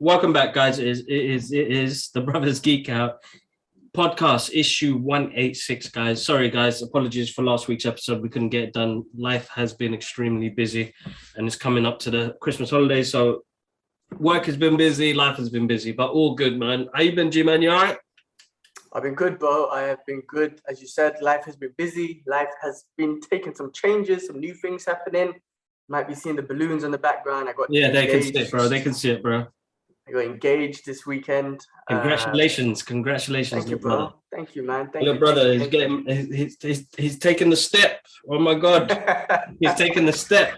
Welcome back, guys. It is the Brothers Geek Out podcast, issue 186, guys. Sorry, guys. Apologies for last week's episode. We couldn't get it done. Life has been extremely busy, and it's coming up to the Christmas holidays. So work has been busy, life has been busy, but all good, man. How you been, G-Man? You all right? I've been good, bro. I have been good. As you said, life has been busy. Life has been taking some changes, some new things happening. Might be seeing the balloons in the background. They can see it, bro. They can see it, bro. I got engaged this weekend. Congratulations. Thank you, bro. Brother. Thank you, man. Thank you, brother. He's taking the step. Oh my God. He's taking the step.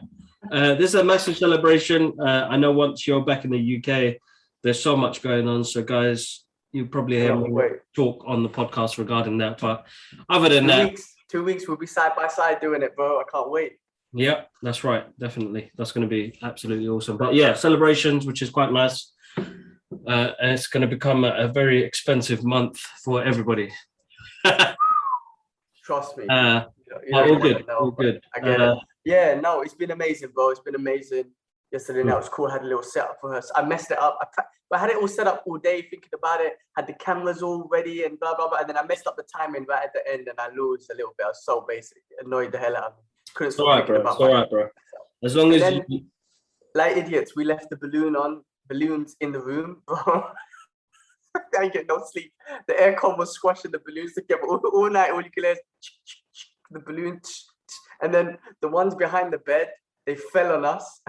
This is a massive celebration. I know once you're back in the UK, there's so much going on. So guys, you probably hear me talk on the podcast regarding that. But other than 2 weeks, we'll be side by side doing it, bro. I can't wait. Yeah, that's right. Definitely. That's going to be absolutely awesome. But yeah, celebrations, which is quite nice. And it's going to become a very expensive month for everybody. Trust me. All good. All good. I get it. Yeah, no, it's been amazing, bro. It's been amazing. Yesterday night was cool. I had a little setup for her. So I messed it up. I had it all set up all day, thinking about it. Had the cameras all ready and blah, blah, blah. And then I messed up the timing right at the end and I lost a little bit. I was so basic. It annoyed the hell out of me. Couldn't stop thinking about it. It's all right, bro. As long as you... Like idiots, we left the balloons in the room, bro. I didn't get no sleep. The aircon was squashing the balloons together all night. All you could hear is the balloons. And then the ones behind the bed, they fell on us.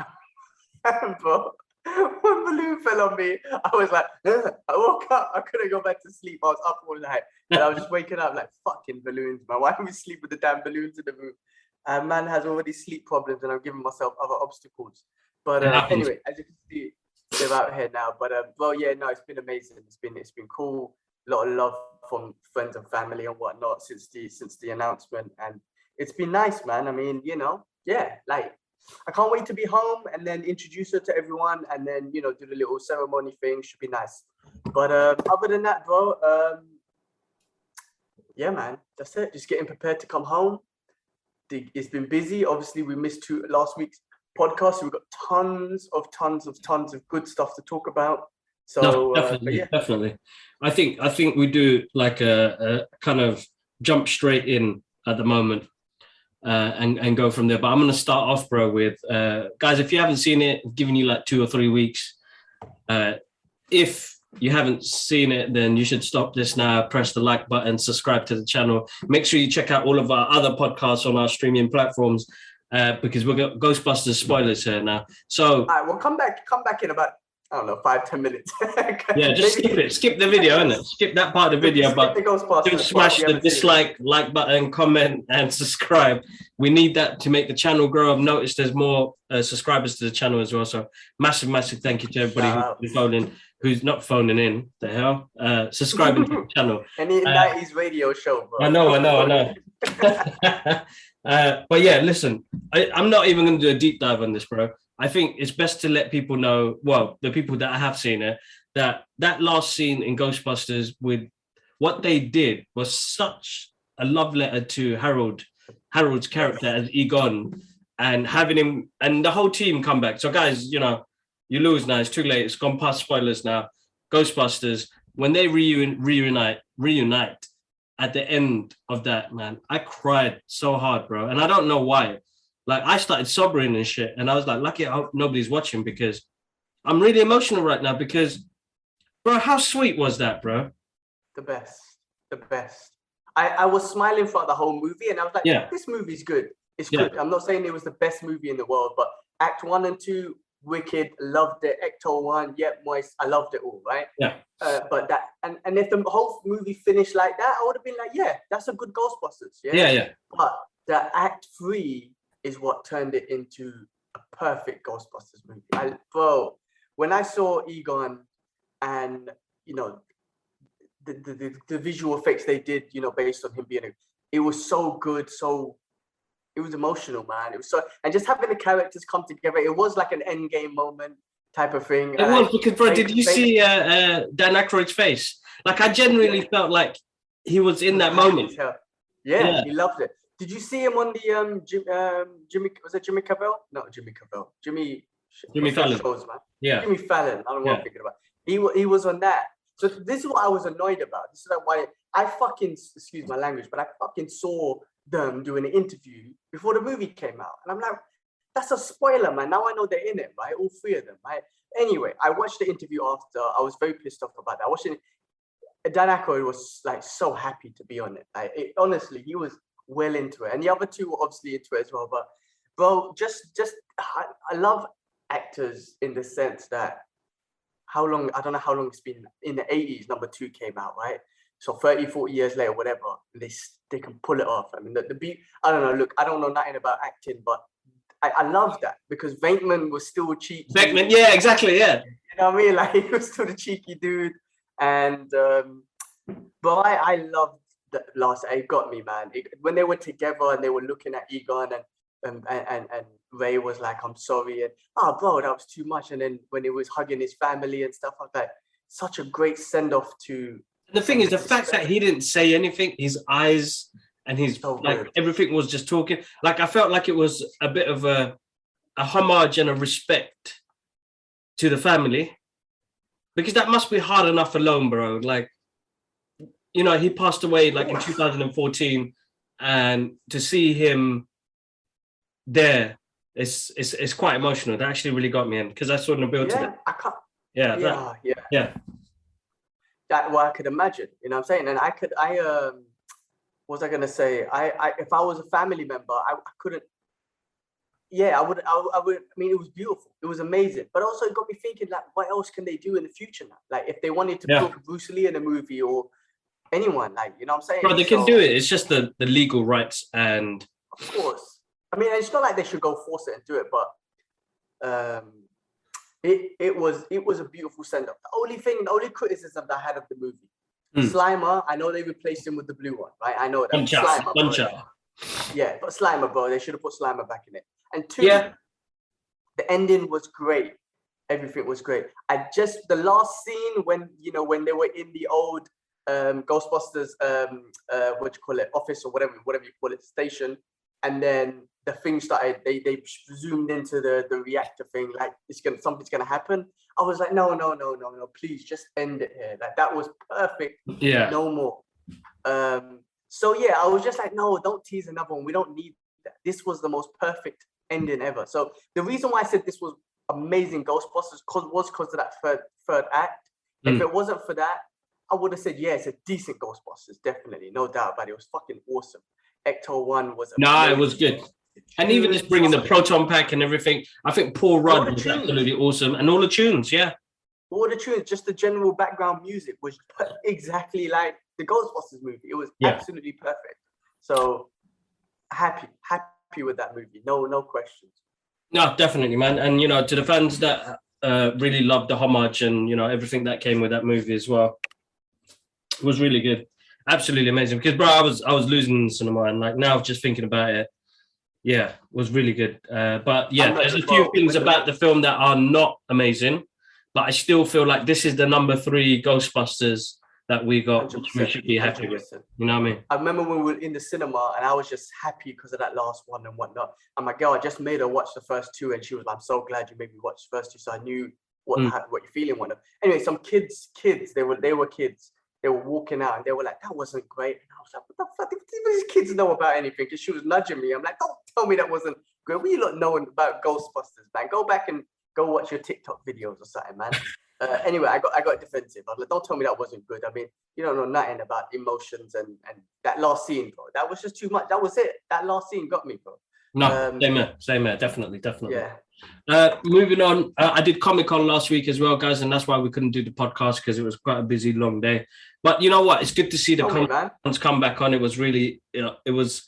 Bro, one balloon fell on me. I was like, I woke up. I couldn't go back to sleep. I was up all night. And I was just waking up like, fucking balloons, man. Why don't we sleep with the damn balloons in the room? Man has already sleep problems and I'm giving myself other obstacles. But anyway, as you can see, they're out here now. But well, yeah, no, it's been amazing. It's been cool. A lot of love from friends and family and whatnot since the announcement, and it's been nice, man. I mean, like I can't wait to be home and then introduce her to everyone, and then do the little ceremony thing. Should be nice. But other than that, bro, yeah, man, that's it. Just getting prepared to come home. It's been busy. Obviously, we missed last week's podcast. So we've got tons of good stuff to talk about. So no, definitely. I think we do like a kind of jump straight in at the moment and go from there. But I'm going to start off, bro, with guys. If you haven't seen it, I'm giving you like 2 or 3 weeks. If you haven't seen it, then you should stop this now, press the like button, subscribe to the channel. Make sure you check out all of our other podcasts on our streaming platforms because we've got Ghostbusters spoilers here now. So all right, we'll come back in about, I don't know, 5-10 minutes. Yeah, just skip the video, innit? Skip that part of the video, but do smash the dislike, like button, comment, and subscribe. We need that to make the channel grow. I've noticed there's more subscribers to the channel as well. So massive thank you to everybody who's not phoning in. The hell, subscribing to the channel. Any 90s radio show, bro. I know. But yeah, listen, I'm not even going to do a deep dive on this, bro. I think it's best to let people know, well, the people that have seen it, that last scene in Ghostbusters with what they did was such a love letter to Harold's character as Egon, and having him and the whole team come back. So guys, you lose now. It's too late. It's gone past spoilers now. Ghostbusters, when they reunite at the end of that, man, I cried so hard, bro. And I don't know why. Like, I started sobbing and shit. And I was like, lucky I hope nobody's watching, because I'm really emotional right now because, bro, how sweet was that, bro? The best. I was smiling throughout the whole movie and I was like, This movie's good. It's good. I'm not saying it was the best movie in the world, but Act 1 and 2, wicked, loved it. Ecto 1, moist. I loved it all, right? Yeah. But that, and if the whole movie finished like that, I would have been like, that's a good Ghostbusters. Yeah. But the Act 3 is what turned it into a perfect Ghostbusters movie. Bro, when I saw Egon and, the visual effects they did, based on him being it was so good. So it was emotional, man. It was so, and just having the characters come together, it was like an end game moment type of thing. It was, because, bro, did you see Dan Aykroyd's face? Like, I genuinely felt like he was in that moment. Yeah, he loved it. Did you see him on the Jimmy? Was it Jimmy Cavell? Not Jimmy Cavell. Jimmy Fallon. Shows, man. Yeah. Jimmy Fallon. I don't know what I'm thinking about. He was on that. So this is what I was annoyed about. This is why I fucking, excuse my language, but I fucking saw them doing an interview before the movie came out. And I'm like, that's a spoiler, man. Now I know they're in it, right? All three of them, right? Anyway, I watched the interview after. I was very pissed off about that. I watched it. Dan Aykroyd was like so happy to be on it. Like, honestly, he was well into it. And the other two were obviously into it as well. But bro, I love actors in the sense that I don't know how long it's been. In the 80s, number 2 came out, right? So 30, 40 years later, whatever, they can pull it off. I mean, the beat, I don't know, look, I don't know nothing about acting, but I love that because Venkman was still a cheeky. Venkman, yeah, exactly, yeah. You know what I mean? Like, he was still the cheeky dude. And, but I loved the last, it got me, man. When they were together and they were looking at Egon and Ray was like, I'm sorry. And, oh, bro, that was too much. And then when he was hugging his family and stuff like that, such a great send-off to... The thing is, the fact that he didn't say anything, his eyes and his, everything was just talking. Like, I felt like it was a bit of a homage and a respect to the family. Because that must be hard enough alone, bro. Like, you know, he passed away like in 2014. And to see him there, it's quite emotional. That actually really got me in because I saw the build to that. Yeah. That what I could imagine, you know what I'm saying? And what was I gonna say? I if I was a family member, I couldn't. Yeah, I would. I mean, it was beautiful. It was amazing. But also, it got me thinking, like, what else can they do in the future now? Like, if they wanted to put Bruce Lee in a movie or anyone, like, you know what I'm saying? Bro, they can do it. It's just the legal rights and. Of course. I mean, it's not like they should go force it and do it, but it was a beautiful send-up. The only criticism that I had of the movie, Slimer, I know they replaced him with the blue one, right? I know that. Slimer. Yeah, but Slimer, bro, they should have put Slimer back in it. And 2, the ending was great. Everything was great. The last scene when they were in the old Ghostbusters, what you call it, office or whatever you call it, station, and then the thing started. They zoomed into the reactor thing, like something's gonna happen. I was like, no, please just end it here. Like, that was perfect. Yeah. No more. So yeah, I was just like, no, don't tease another one. We don't need that. This was the most perfect ending ever. So the reason why I said this was amazing Ghostbusters was because of that third act. If it wasn't for that, I would have said, yeah, it's a decent Ghostbusters, definitely, no doubt about it. It was fucking awesome. Ecto 1 was amazing. It was good. And even just bringing the proton pack and everything, I think Paul Rudd was absolutely awesome. And all the tunes, all the tunes, just the general background music was exactly like the Ghostbusters movie. It was absolutely perfect. So happy with that movie. No questions. No, definitely, man. And, you know, to the fans that really loved the homage and, you know, everything that came with that movie as well, it was really good. Absolutely amazing. Because, bro, I was losing the cinema, and like now just thinking about it, it was really good. But yeah, there's a few things about the film that are not amazing, but I still feel like this is the number 3 Ghostbusters that we got, which we should be happy with. You know what I mean? I remember when we were in the cinema and I was just happy because of that last one and whatnot. And my girl, I just made her watch the first 2 and she was like, I'm so glad you made me watch the first 2. So I knew what you're feeling. Anyway, some kids, they were kids. They were walking out and they were like, that wasn't great. And I was like, what the fuck? These kids know about anything? Because she was nudging me. I'm like, don't tell me that wasn't great. What are you not knowing about Ghostbusters, man? Go back and go watch your TikTok videos or something, man. Anyway, I got defensive. I was like, don't tell me that wasn't good. I mean, you don't know nothing about emotions and that last scene, bro. That was just too much. That was it. That last scene got me, bro. No, same here. Definitely. Yeah. Moving on, I did Comic-Con last week as well, guys, and that's why we couldn't do the podcast because it was quite a busy, long day. But you know what? It's good to see the Comic-Cons come back on. It was really, it was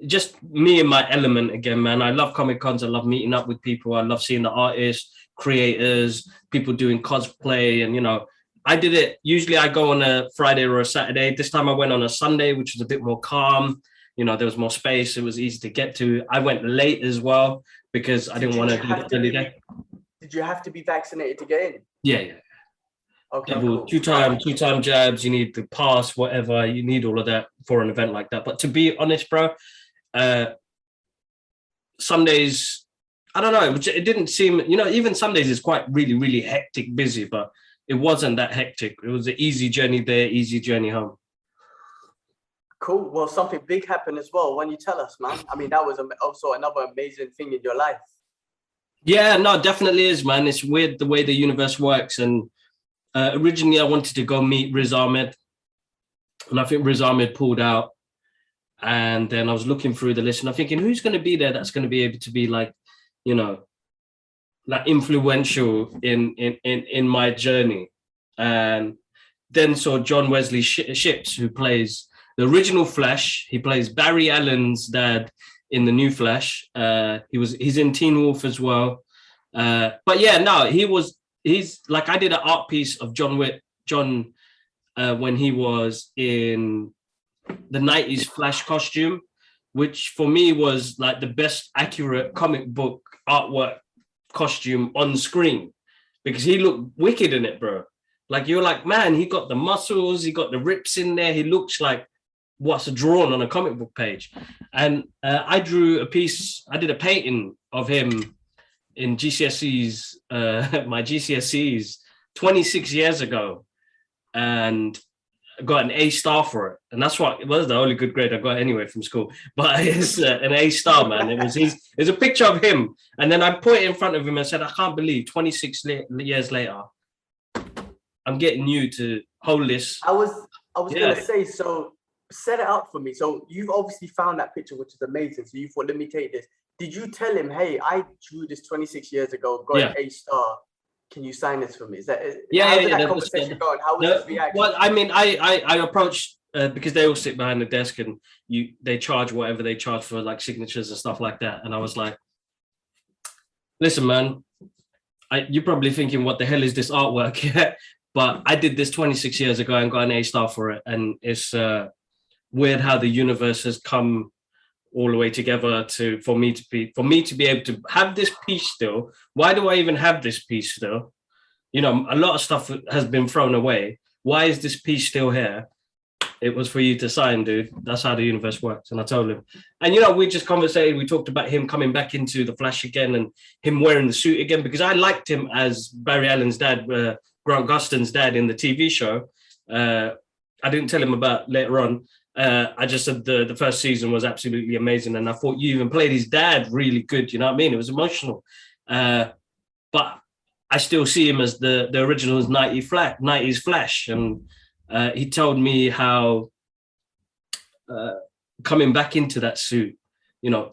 just me in my element again, man. I love Comic-Cons. I love meeting up with people. I love seeing the artists, creators, people doing cosplay. And, you know, I did it. Usually I go on a Friday or a Saturday. This time I went on a Sunday, which was a bit more calm. You know, there was more space. It was easy to get to. I went late as well because I didn't want to do the early day. Did you have to be vaccinated to get in? Yeah. Okay, double cool. two-time jabs. You need the pass, whatever. You need all of that for an event like that. But to be honest, bro, some days, I don't know. It didn't seem, even some days it's quite really, really hectic, busy, but it wasn't that hectic. It was an easy journey there, easy journey home. Cool. Well, something big happened as well when you tell us, man. I mean, that was also another amazing thing in your life. Yeah, no, definitely is, man. It's weird the way the universe works. And originally I wanted to go meet Riz Ahmed. And I think Riz Ahmed pulled out. And then I was looking through the list and I'm thinking, who's going to be there that's going to be able to be like, like influential in my journey. And then saw John Wesley Ships, who plays the original Flash. He plays Barry Allen's dad in the new Flash. He's in Teen Wolf as well. But yeah, no, he's like, I did an art piece of John when he was in the 90s Flash costume, which for me was like the best accurate comic book artwork costume on screen, because he looked wicked in it, bro. Like, you're like, man, he got the muscles, he got the rips in there. He looks like what's drawn on a comic book page. And I drew a piece, I did a painting of him in GCSEs, my GCSEs 26 years ago, and got an A star for it. And that's what, it was the only good grade I got anyway from school. But it's an A star, man. It's a picture of him. And then I put it in front of him and said, I can't believe 26 years later, I'm getting you to hold this. I was going to say, so set it up for me. So you've obviously found that picture, which is amazing. So you thought, let me take this. Did you tell him, hey, I drew this 26 years ago, got an A star. Can you sign this for me? Is that how did that conversation go? And how was his reaction? Well, I mean, I approached because they all sit behind the desk and they charge whatever they charge for, like signatures and stuff like that. And I was like, listen, man, you're probably thinking, what the hell is this artwork? But I did this 26 years ago and got an A star for it. And it's weird how the universe has come all the way together for me to be able to have this piece still. Why do I even have this piece still? A lot of stuff has been thrown away. Why is this piece still here? It was for you to sign, dude. That's how the universe works. And I told him. And, we just conversated. We talked about him coming back into the Flash again and him wearing the suit again, because I liked him as Barry Allen's dad, Grant Gustin's dad in the TV show. I didn't tell him about later on. I just said the first season was absolutely amazing. And I thought you even played his dad really good. You know what I mean? It was emotional. But I still see him as the original 90s Flash. And he told me how coming back into that suit,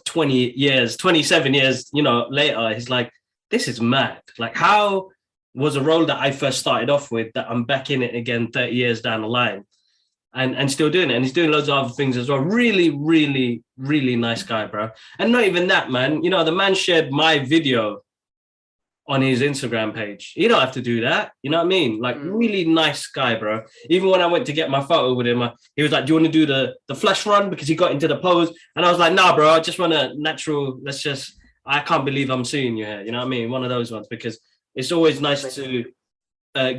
27 years, later, he's like, this is mad. Like, how was a role that I first started off with that I'm back in it again 30 years down the line and still doing it. And he's doing loads of other things as well. Really, really, really nice guy, bro. And not even that, man. The man shared my video on his Instagram page. You don't have to do that. You know what I mean? Like, really nice guy, bro. Even when I went to get my photo with him, he was like, do you want to do the flash run? Because he got into the pose. And I was like, nah, bro, I just want a natural, I can't believe I'm seeing you here. You know what I mean? One of those ones, because it's always nice to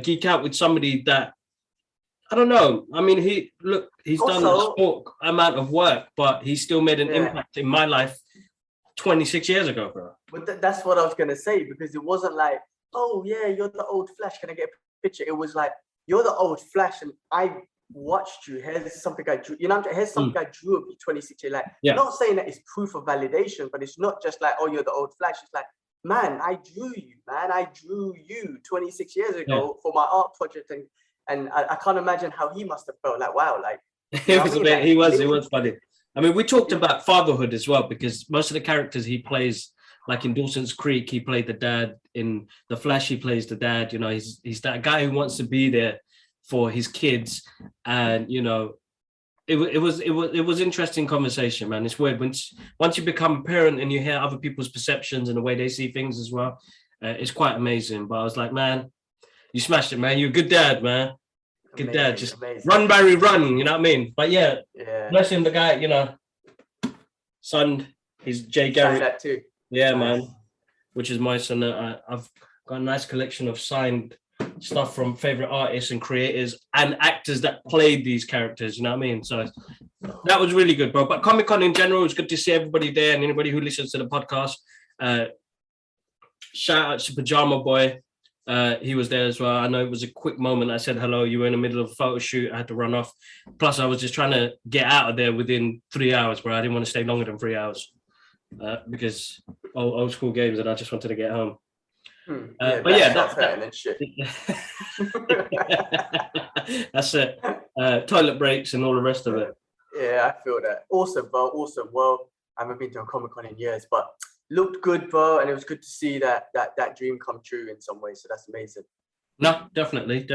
geek out with somebody that, I don't know. I mean, he's also done a sport amount of work, but he still made an impact in my life 26 years ago, bro. But that's what I was going to say, because it wasn't like, oh, yeah, you're the old Flash. Can I get a picture? It was like, you're the old Flash, and I watched you. Here's something I drew. Here's something I drew of you 26 years. Like, not saying that it's proof of validation, but it's not just like, oh, you're the old Flash. It's like, man, I drew you, man. I drew you 26 years ago for my art project. And I can't imagine how he must have felt. Like, wow, like, it was funny. I mean, we talked about fatherhood as well, because most of the characters he plays, like in Dawson's Creek, he played the dad. In The Flash, he plays the dad. He's that guy who wants to be there for his kids. And, it was interesting conversation, man. It's weird once you become a parent and you hear other people's perceptions and the way they see things as well. It's quite amazing. But I was like, man, you smashed it, man. You're a good dad, man. Good dad. Just run, Barry, run. You know what I mean? But yeah. Bless him, the guy. Son, he's Jay Garrick. That too. Yeah, nice. Man. Which is my son. I've got a nice collection of signed stuff from favorite artists and creators and actors that played these characters. You know what I mean? So that was really good, bro. But Comic-Con in general, it was good to see everybody there and anybody who listens to the podcast. Shout out to Pajama Boy. He was there as well. I know it was a quick moment. I said hello. You were in the middle of a photo shoot. I had to run off. Plus, I was just trying to get out of there within 3 hours, bro. I didn't want to stay longer than 3 hours because old school games, and I just wanted to get home. But yeah, that's shit. That's it. Toilet breaks and all the rest of it. Yeah, I feel that. Awesome, bro. Awesome. Well, I haven't been to a Comic-Con in years, but looked good, bro, and it was good to see that dream come true in some way. So that's amazing. No, definitely.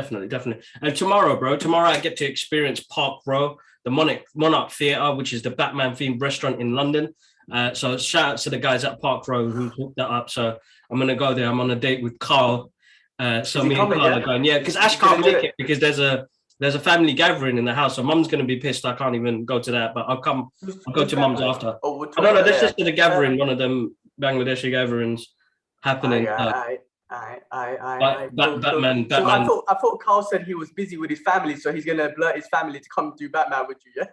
And tomorrow I get to experience Park Row, the Monarch Theatre, which is the Batman themed restaurant in London. So shout out to the guys at Park Row who hooked that up. So I'm gonna go there. I'm on a date with Carl. So me and Carl are going, because Ash can't make it because there's a family gathering in the house. So Mum's gonna be pissed. I can't even go to that, but I'll go to Mum's after. I don't know. There's just a gathering, one of them Bangladeshi gatherings happening. Batman. So I thought Carl said he was busy with his family, so he's gonna blurt his family to come do Batman with you.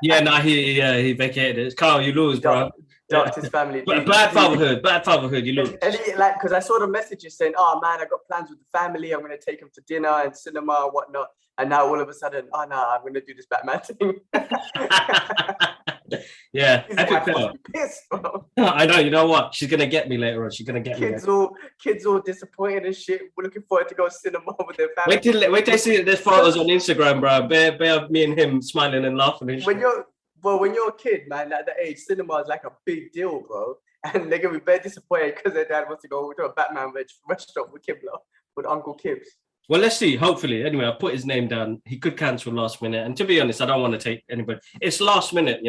Yeah. He vacated it. Carl, you lose, bro. Ducked his family. Bad fatherhood. You lose. And because I saw the messages saying, "Oh man, I got plans with the family. I'm gonna take him to dinner and cinema and whatnot." And now all of a sudden, oh no, I'm gonna do this Batman thing. Yeah, pissed, bro. I know. You know what? She's gonna get me later on. She's gonna get me. Kids all disappointed and shit. We're looking forward to go cinema with their family. Wait till they see there's photos on Instagram, bro. Bear me and him smiling and laughing. And when you're a kid, man, at that age, cinema is like a big deal, bro. And they're gonna be very disappointed because their dad wants to go to a Batman restaurant with Kibler, with Uncle Kibbs. Well, let's see. Hopefully. Anyway, I put his name down. He could cancel last minute. And to be honest, I don't want to take anybody. It's last minute,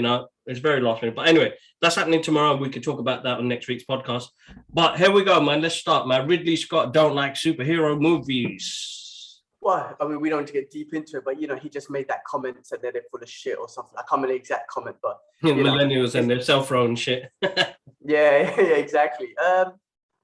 It's very last minute. But anyway, that's happening tomorrow. We could talk about that on next week's podcast. But here we go, man. Let's start, man. Ridley Scott don't like superhero movies. Well, I mean, we don't need to get deep into it, but, he just made that comment, said that they're full of shit or something. I can't remember the exact comment, but... Millennials and their self-thrown shit. yeah, exactly.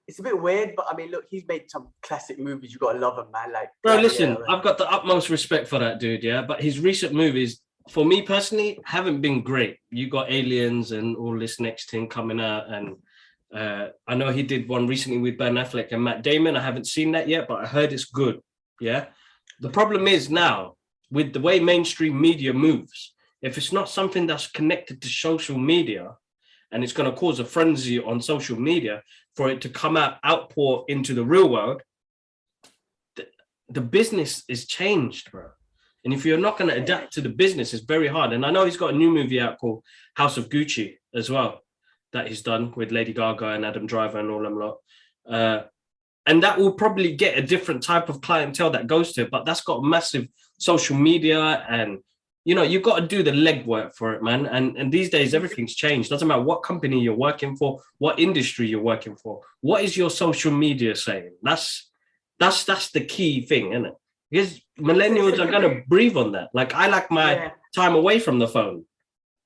It's a bit weird, but I mean, look, he's made some classic movies. You gotta love him, man. Like, bro, listen, I've got the utmost respect for that dude, yeah. But his recent movies, for me personally, haven't been great. You got Aliens and all this next thing coming out, and I know he did one recently with Ben Affleck and Matt Damon. I haven't seen that yet, but I heard it's good. Yeah. The problem is now with the way mainstream media moves, if it's not something that's connected to social media, and it's going to cause a frenzy on social media for it to come outpour into the real world, the business is changed, bro. And if you're not going to adapt to the business, it's very hard. And I know he's got a new movie out called House of Gucci as well, that he's done with Lady Gaga and Adam Driver and all them lot. And that will probably get a different type of clientele that goes to it, but that's got massive social media and you've got to do the legwork for it, man. And these days, everything's changed. Doesn't matter what company you're working for, what industry you're working for. What is your social media saying? That's the key thing, isn't it? Because millennials are going to breathe on that. Like, I like my time away from the phone.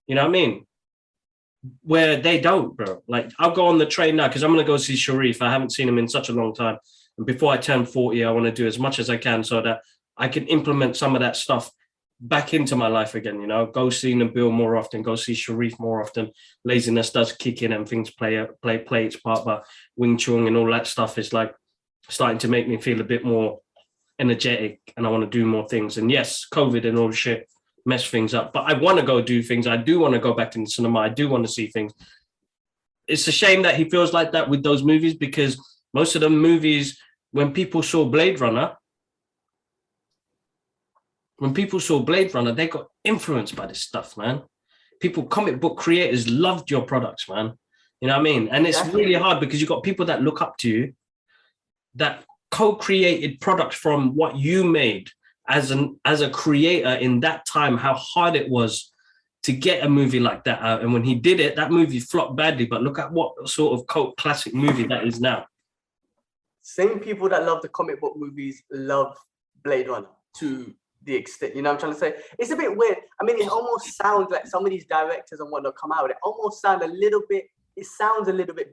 You know what I mean? Where they don't, bro. Like, I'll go on the train now because I'm going to go see Sharif. I haven't seen him in such a long time. And before I turn 40, I want to do as much as I can so that I can implement some of that stuff back into my life again, go see Nabil more often, go see Sharif more often. Laziness does kick in and things play its part, but Wing Chun and all that stuff is like starting to make me feel a bit more energetic and I want to do more things. And yes, COVID and all the shit mess things up, but I want to go do things. I do want to go back in the cinema. I do want to see things. It's a shame that he feels like that with those movies because most of the movies, when people saw Blade Runner, they got influenced by this stuff, man. Comic book creators loved your products, man. You know what I mean? And it's really hard because you've got people that look up to you that co-created products from what you made as a creator in that time, how hard it was to get a movie like that out. And when he did it, that movie flopped badly, but look at what sort of cult classic movie that is now. Same people that love the comic book movies love Blade Runner to the extent, I'm trying to say? It's a bit weird. I mean, it almost sounds like some of these directors and whatnot come out with it almost sounds a little bit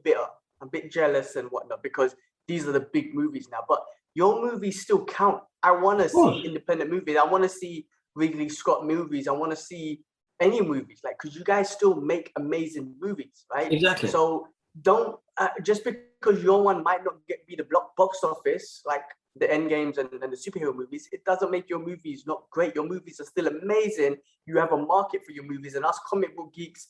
bitter, a bit jealous and whatnot, because these are the big movies now. But your movies still count. I want to course. see independent movies. I want to see Ridley Scott movies. I want to see any movies, like, because you guys still make amazing movies, right? Exactly. So don't just because your one might not be the box office, like the end games and the superhero movies, it doesn't make your movies not great. Your movies are still amazing. You have a market for your movies, and us comic book geeks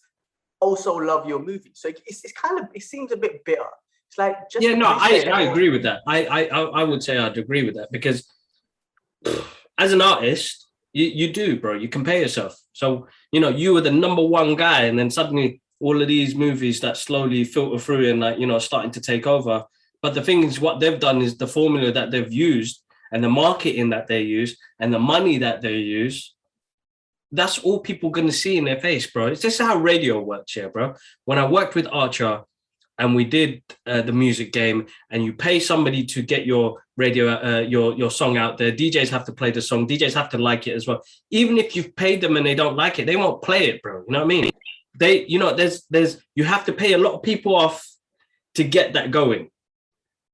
also love your movies. So it's kind of, it seems a bit bitter. It's like, just I agree with that. I would say I'd agree with that, because as an artist, you do, bro. You compare yourself. So, you were the number one guy, and then suddenly all of these movies that slowly filter through and, like, starting to take over. But the thing is, what they've done is the formula that they've used and the marketing that they use and the money that they use, that's all people going to see in their face, bro. It's just how radio works here, bro. When I worked with Archer and we did the music game, and you pay somebody to get your radio, your song out there, DJs have to play the song, DJs have to like it as well. Even if you've paid them and they don't like it, they won't play it, bro. You know what I mean? You have to pay a lot of people off to get that going.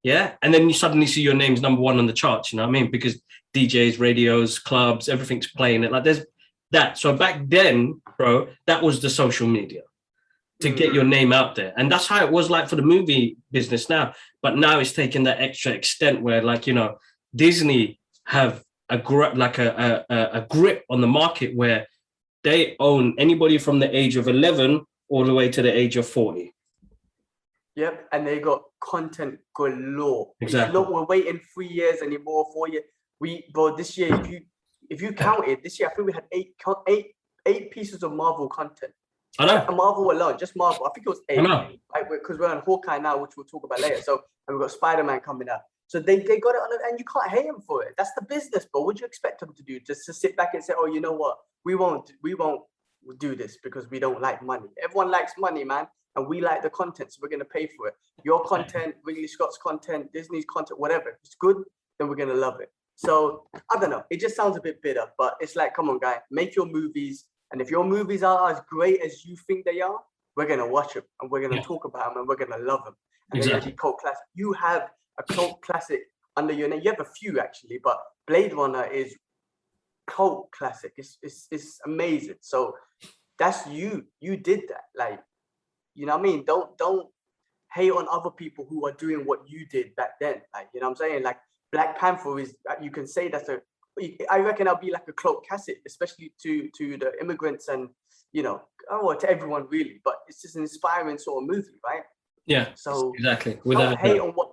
Yeah. And then you suddenly see your name's number one on the charts, you know what I mean? Because DJs, radios, clubs, everything's playing it. Like, there's that. So back then, bro, that was the social media to get your name out there. And that's how it was like for the movie business now. But now it's taken that extra extent where, like, Disney have a grip on the market where they own anybody from the age of 11 all the way to the age of 40. Yep, and they got content galore. Exactly. Look, we're waiting 3 years anymore, 4 years. This year, if you counted this year, I think we had eight pieces of Marvel content. I know. Marvel alone, just Marvel. I think it was 8. I know. Right? Because we're on Hawkeye now, which we'll talk about later. So, and we've got Spider-Man coming out. So they got it on, and you can't hate them for it. That's the business, but what do you expect them to do? Just to sit back and say, oh, you know what? We won't do this because we don't like money. Everyone likes money, man. And we like the content, so we're going to pay for it. Your content, Ridley Scott's content, Disney's content, whatever. If it's good, then we're going to love it. So, I don't know. It just sounds a bit bitter, but it's like, come on, guy. Make your movies. And if your movies are as great as you think they are, we're going to watch them. And we're going to talk about them. And we're going to love them. And they're going to be cult classic. You have a cult classic under your name. You have a few, actually. But Blade Runner is cult classic. It's amazing. So, that's you. You did that. Like, you know what I mean? Don't hate on other people who are doing what you did back then. Like, you know what I'm saying? Like, Black Panther is, you can say I reckon that'll be like a cult classic, especially to the immigrants and, to everyone really. But it's just an inspiring sort of movie, right? Yeah. So exactly. Don't hate on what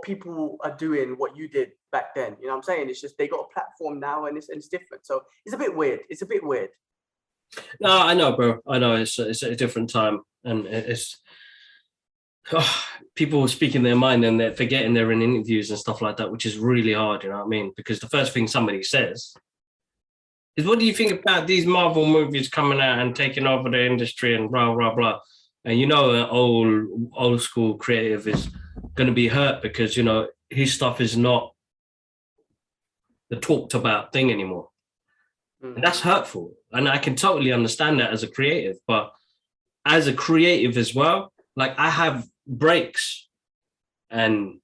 people are doing, what you did back then. You know what I'm saying? It's just they got a platform now, and it's different. So it's a bit weird. No, I know, bro. I know it's a different time, and it's people speaking their mind and they're forgetting they're in interviews and stuff like that, which is really hard. You know what I mean? Because the first thing somebody says is, "What do you think about these Marvel movies coming out and taking over the industry and blah blah blah?" And an old school creative is going to be hurt because his stuff is not the talked about thing anymore. And that's hurtful. And I can totally understand that as a creative, but as a creative as well, like, I have breaks, and,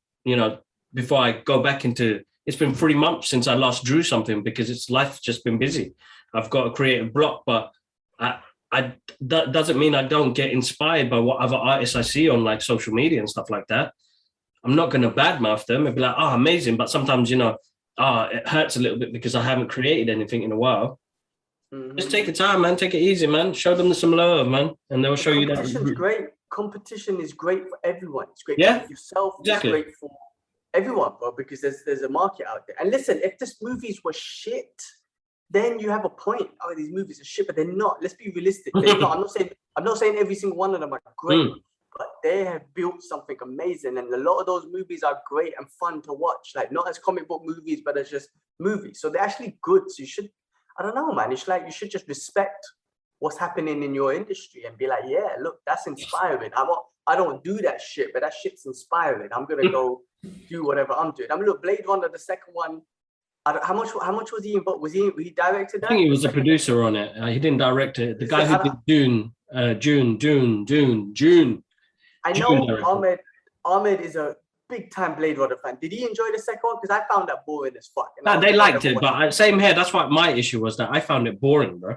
before I go back into, it's been 3 months since I last drew something because life's just been busy. I've got a creative block, but that doesn't mean I don't get inspired by what other artists I see on, like, social media and stuff like that. I'm not going to badmouth them and be like, oh, amazing. But sometimes, it hurts a little bit because I haven't created anything in a while. Just take your time, man. Take it easy, man. Show them some love, man, and they'll show you that. Competition's great. Competition is great for everyone. It's great for yourself. Exactly. It's great for everyone, bro, because there's a market out there. And listen, if these movies were shit, then you have a point. Oh, these movies are shit, but they're not. Let's be realistic. They're not. I'm not saying every single one of them are great. But they have built something amazing, and a lot of those movies are great and fun to watch. Like, not as comic book movies, but as just movies. So they're actually good. So you should, I don't know, man. It's like you should just respect what's happening in your industry and be like, yeah, look, that's inspiring. I don't do that shit, but that shit's inspiring. I'm gonna go do whatever I'm doing. I mean, look, Blade Runner, the second one. How much was he involved? Was he directed that? I think he was a producer on it. He didn't direct it. The guy who did June. I know Ahmed is a big time Blade Runner fan. Did he enjoy the second one? Because I found that boring as fuck. No, they liked it, but same here. That's what my issue was, that I found it boring, bro.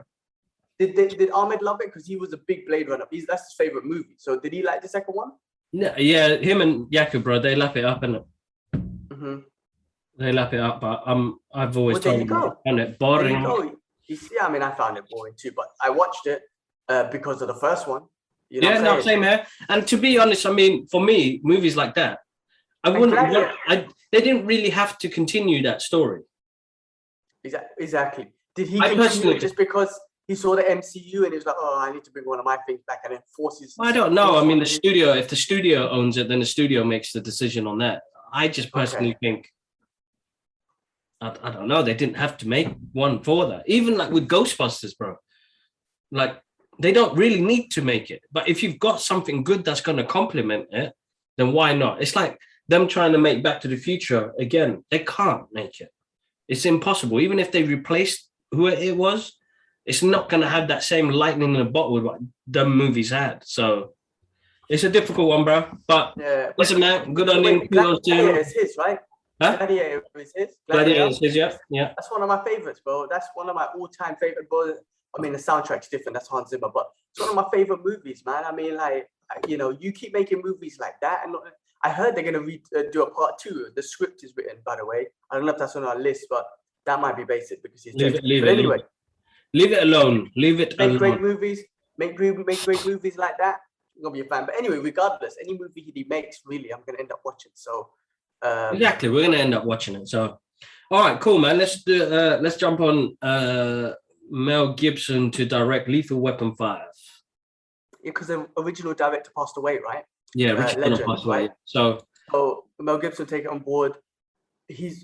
Did Ahmed love it? Because he was a big Blade Runner. That's his favorite movie. So did he like the second one? Yeah, him and Yaku, bro, they lap it up, innit? Mm-hmm. They lap it up, but I've always Well, told them I found it boring. There you go. Yeah, I mean, I found it boring too, but I watched it because of the first one. You know, yeah, no, same here. And to be honest, I mean, for me, movies like that, I wouldn't. They didn't really have to continue that story. Exactly. Did he continue it just because he saw the MCU and he was like, "Oh, I need to bring one of my things back," and then forces? I don't know. I mean, if the studio owns it, then the studio makes the decision on that. I just personally think, I don't know. They didn't have to make one for that. Even like with Ghostbusters, bro. Like, they don't really need to make it. But if you've got something good that's going to complement it, then why not? It's like them trying to make Back to the Future again. They can't make it. It's impossible. Even if they replaced who it was, it's not going to have that same lightning in a bottle what them movies had. So it's a difficult one, bro. But listen, man, good on him. Gladiator is his, right? Huh? Gladiator is his. Gladiator is his, yeah. That's one of my favorites, bro. That's one of my all-time favorite, bro. I mean, the soundtrack's different. That's Hans Zimmer, but it's one of my favorite movies, man. I mean, like, you know, you keep making movies like that, and I heard they're gonna do a part 2. The script is written, by the way. I don't know if that's on our list, but that might be basic because he's leave it alone. Leave it alone. Great movies. Make great movies like that. I'm gonna be a fan. But anyway, regardless, any movie he makes, really, I'm gonna end up watching. So exactly, we're gonna end up watching it. So, all right, cool, man. Let's jump on Mel Gibson to direct Lethal Weapon 5. Yeah, because the original director passed away, right? Yeah, Richard Donner passed away. Right? So Mel Gibson take it on board.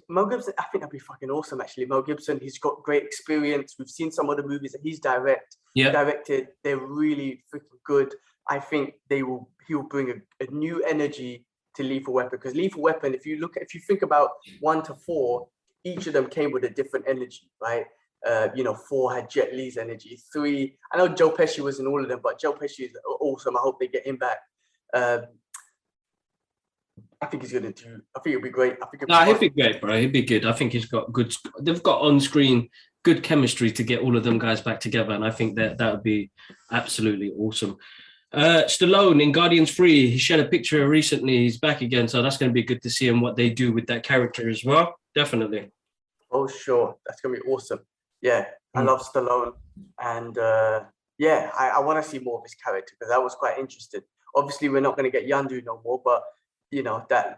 Mel Gibson. I think that'd be fucking awesome. Actually, Mel Gibson. He's got great experience. We've seen some of the movies that he's directed. They're really freaking good. I think he will bring a new energy to Lethal Weapon, because Lethal Weapon, if you think about 1 to 4, each of them came with a different energy, right? 4 had Jet Li's energy. 3, I know Joe Pesci was in all of them, but Joe Pesci is awesome. I hope they get him back. I think he's gonna do. I think it'll be great. He'd be great, bro. He'd be good. I think he's got good. They've got on screen good chemistry to get all of them guys back together, and I think that would be absolutely awesome. Stallone in Guardians 3, he shared a picture recently. He's back again, so that's going to be good to see him what they do with that character as well. Definitely. Oh, sure, that's going to be awesome. Yeah, I love Stallone, and I want to see more of his character because I was quite interested. Obviously, we're not going to get Yondu no more, but you know that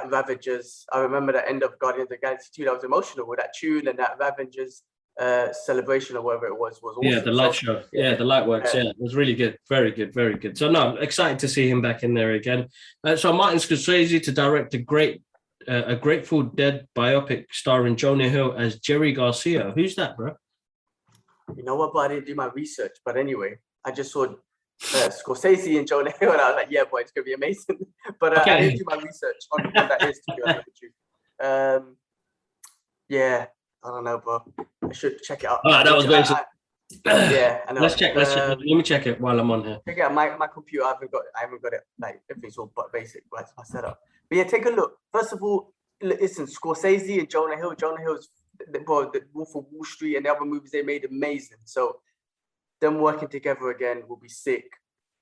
Ravagers. I remember the end of Guardians of the Galaxy 2. That was emotional with that tune and that Ravagers celebration or whatever it was awesome. Yeah, the light show. Yeah, the light works. Yeah, it was really good. Very good, very good. So no, I'm excited to see him back in there again. So Martin Scorsese to direct a Grateful Dead biopic starring Jonah Hill as Jerry Garcia. Who's that, bro? You know what, but I didn't do my research. But anyway, I just saw Scorsese and Jonah Hill, and I was like, yeah, boy, it's gonna be amazing. But I didn't do my research on what that is, to be honest with you. Yeah, I don't know, bro. I should check it out. All right, that was great. Yeah, I know. Let's check. Let me check it while I'm on here. Check out my computer. I haven't got it. Like, everything's all but basic. Right, my setup. But yeah, take a look. First of all, listen, Scorsese and Jonah Hill. Jonah Hill's the Wolf of Wall Street and the other movies they made amazing. So them working together again will be sick.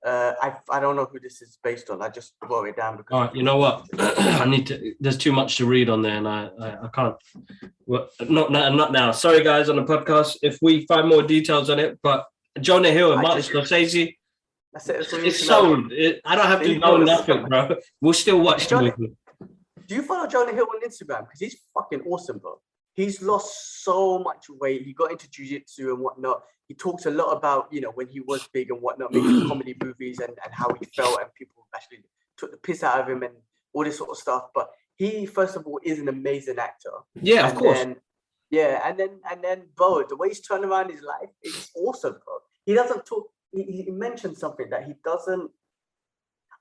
I don't know who this is based on. I just wrote it down because. All right, you know what? I need to. There's too much to read on there, and I can't. Well, not now. Sorry, guys, on the podcast. If we find more details on it, but Jonah Hill and Martin Scorsese. That's it. It's sold. I don't have to know nothing, bro. We'll still watch the movie. Do you follow Jonah Hill on Instagram? Because he's fucking awesome, bro. He's lost so much weight. He got into jiu-jitsu and whatnot. He talks a lot about, when he was big and whatnot, making comedy movies and how he felt, and people actually took the piss out of him and all this sort of stuff. But he, first of all, is an amazing actor. Yeah, of course. And then, bro, the way he's turned around his life, it's awesome, bro. He doesn't talk. He mentioned something that he doesn't.